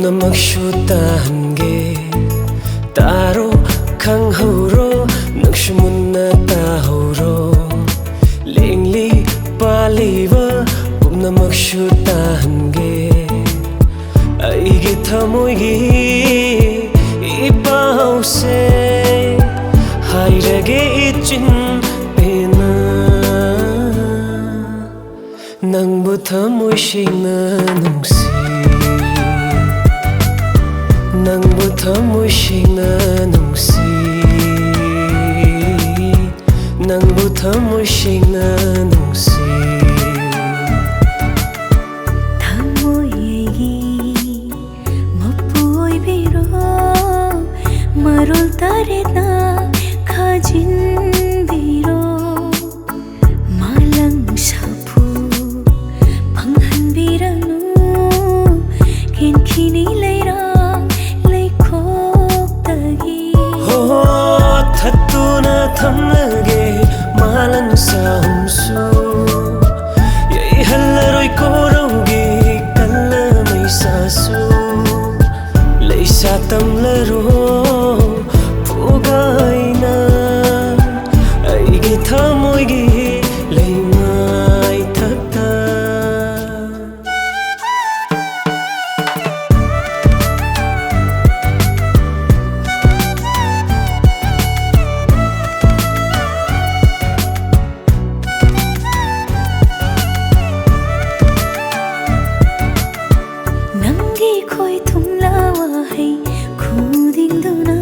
ꯄꯨꯝꯅꯃꯛꯁꯨ ꯇꯥꯍꯟꯒꯦ ꯇꯥꯔꯣ ꯈꯪꯍꯧꯔꯣ ꯅꯪꯁꯨ ꯃꯨꯟꯅ ꯇꯥꯍꯧꯔꯣ ꯂꯦꯡꯂꯤ ꯄꯥꯜꯂꯤꯕ ꯄꯨꯝꯅꯃꯛꯁꯨ ꯇꯥꯍꯟꯒꯦ ꯑꯩꯒꯤ ꯊꯃꯣꯏꯒꯤ ꯏꯄꯥꯎꯁꯦ ꯍꯥꯏꯔꯒꯦ 이친 ꯄꯦꯟꯅ ꯅꯪꯕꯨ ꯊꯃꯣꯏ ꯁꯦꯡꯅ ꯅꯨꯡꯁꯤ ꯅꯪꯕꯨ ꯊꯃꯣꯏ ꯁꯦꯡꯅ ꯅꯨꯡꯁꯤ ꯅꯪꯕꯨ ꯊꯃꯣꯏ ꯁꯦꯡꯅ ꯅꯨꯡꯁꯤ ꯊꯃꯣꯏꯒꯤ ꯃꯄꯨ ꯑꯣꯏꯕꯤꯔꯣ ꯃꯔꯣꯜ ꯇꯔꯦꯠꯅ ꯈꯥꯖꯤꯟꯕꯤꯔꯣ ꯃꯥꯂꯪ ꯁꯥꯐꯨ ꯐꯪꯍꯟꯕꯤꯔꯅꯨ ꯀꯦꯟꯈꯤꯅꯤ ꯂꯩꯔꯥꯡ ꯂꯩꯈꯣꯛꯇꯒꯤ ꯊꯠꯇꯨꯅ ꯊꯝꯂꯒꯦ ꯃꯥꯂꯪ ꯁꯥꯍꯨꯝꯁꯨ ꯌꯩꯍꯜꯂꯔꯣꯏ ꯀꯣꯔꯧꯒꯤ ꯀꯜꯂ ꯃꯩꯁꯥꯁꯨ ꯂꯩꯁꯥ ꯇꯝꯂꯔꯣ ꯐꯨꯒꯥꯏꯅ ꯑꯩꯒꯤ ꯊꯃꯣꯏꯒꯤ ꯂꯩꯃꯥꯏ ꯊꯛꯇ ꯅꯪꯒꯤ ꯈꯣꯏ ꯊꯨꯝꯂꯥ ꯋꯥꯍꯩ ꯈꯨꯗꯤꯡꯗꯨꯅ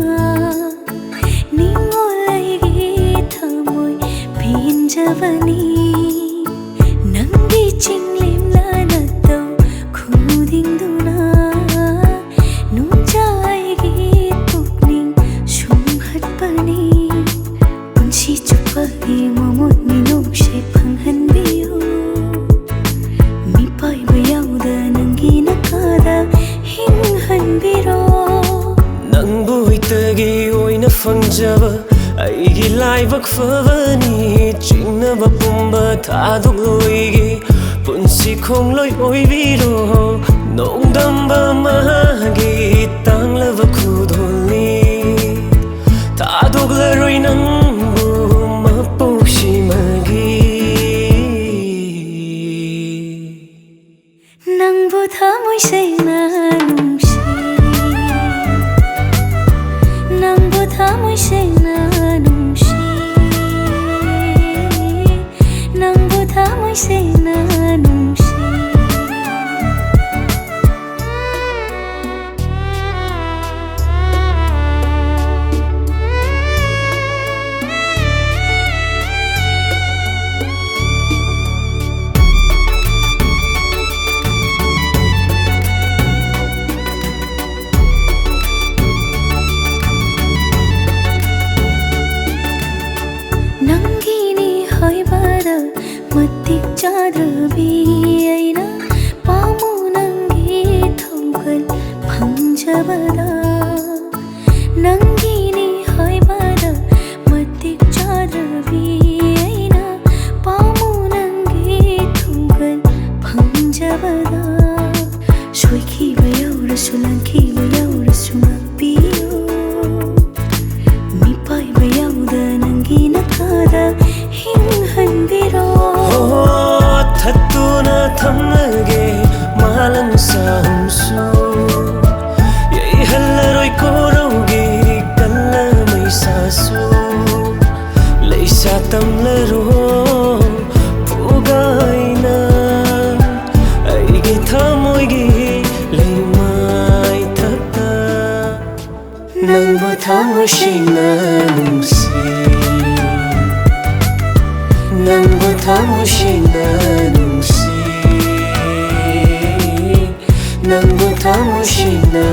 ꯅꯤꯡꯉꯣꯜ ꯑꯩꯒꯤ ꯊꯃꯣꯏ ꯄꯦꯟꯖꯕꯅꯤ ꯅꯪꯒꯤ ꯆꯤꯡꯂꯦꯝꯂꯥ ꯅꯠꯇꯧ ꯈꯨꯗꯤꯡꯗꯨꯅ ꯅꯨꯡꯖꯥ ꯑꯩꯒꯤ ꯄꯨꯛꯅꯤꯡ ꯁꯨꯝꯍꯠꯄꯅꯤ ꯄꯨꯟꯁꯤ ꯆꯨꯞꯄꯒꯤ ꯃꯃꯨꯠ ꯃꯤꯅꯨꯡꯁꯤ ꯐꯪꯍꯟꯕꯤꯌꯨ ꯃꯤꯄꯥꯏꯕ ꯌꯥꯎꯗ ꯅꯪꯒꯤ ꯅꯥꯀꯥꯗ ꯍꯤꯡꯍꯟꯕꯤꯔꯣ ꯅꯪꯕꯨ ꯍꯦꯛꯇꯒꯤ ꯑꯣꯏꯅ ꯐꯪꯖꯕ ꯑꯩꯒꯤ ꯂꯥꯏꯕꯛ ꯐꯕꯅꯤ ꯆꯤꯡꯅꯕ ꯄꯨꯝꯕ ꯊꯥꯗꯣꯛꯂꯣꯏꯒꯦ ꯄꯨꯟꯁꯤ ꯈꯣꯡꯂꯣꯏ ꯑꯣꯏꯕꯤꯔꯣ ꯅꯣꯡꯗꯝꯕ ꯃꯍꯥꯛꯀꯤ ꯇꯥꯡꯂꯕ ꯈꯨꯗꯣꯜꯅꯤ ꯊꯥꯗꯣꯛꯂꯔꯣꯏ ꯅꯪꯕꯨ ꯃꯄꯣꯛꯁꯤꯃꯒꯤ ꯅꯪꯕꯨ ꯊꯃꯣꯏ ꯁꯦꯡꯅ ꯅꯨꯡꯁꯤ ꯅꯪꯕꯨ ꯊꯃꯣꯏ ꯁꯦꯡꯅ ꯅꯨꯡꯁꯤ ꯅꯪꯕꯨ ꯊꯃꯣꯏ ꯁꯦꯡꯅ ꯅꯨꯡꯁꯤ ꯅꯪꯒꯤꯅꯤ ꯍꯥꯏꯕꯗ ꯃꯇꯤꯛ ꯆꯥꯗ꯭ꯔꯕꯤ ꯑꯩꯅ ꯄꯥꯝꯃꯨ ꯅꯪꯒꯤ ꯊꯧꯒꯜ ꯐꯪꯖꯕꯗ ꯅꯪꯒꯤꯅꯤ ꯍꯥꯏꯕꯗ ꯃꯇꯤꯛ ꯆꯥꯗ꯭ꯔꯕꯤ ꯑꯩꯅ ꯄꯥꯝꯃꯨ ꯅꯪꯒꯤ ꯊꯧꯒꯜ ꯐꯪꯖꯕꯗ ꯁꯣꯏꯈꯤꯕ ꯌꯥꯎꯔꯁꯨ ꯂꯥꯟꯈꯤꯕ ꯌꯥꯎꯔꯁꯨ ꯉꯥꯛꯄꯤꯌꯨ ꯃꯤꯄꯥꯏꯕ ꯌꯥꯎꯗ ꯅꯪꯒꯤ ꯅꯥꯀꯥꯗ ꯍꯤꯡꯍꯟꯕꯤꯔꯣꯊꯠꯇꯨꯅ ꯊꯝꯂꯒꯦ ꯃꯥꯂꯪ ꯁꯥꯍꯨꯝꯁꯨ ꯌꯩꯍꯜꯂꯔꯣꯏ ꯀꯣꯔꯧꯒꯤ ꯀꯜꯂ ꯃꯩꯁꯥꯁꯨ ꯂꯩꯁꯥ ꯇꯝꯂꯔꯣ ꯐꯨꯒꯥꯏꯅ ꯑꯩꯒꯤ ꯊꯃꯣꯏꯒꯤ ꯂꯩꯃꯥꯏ ꯊꯛꯇ ꯅꯪꯕꯨ ꯊꯃꯣꯏ ꯁꯦꯡꯅ ꯅꯨꯡꯁꯤ ꯅꯪꯕꯨ ꯊꯃꯣꯏ ꯁꯦꯡꯅ ꯅꯨꯡꯁꯤ ꯅꯪꯕꯨ ꯊꯃꯣꯏ ꯁꯦꯡꯅ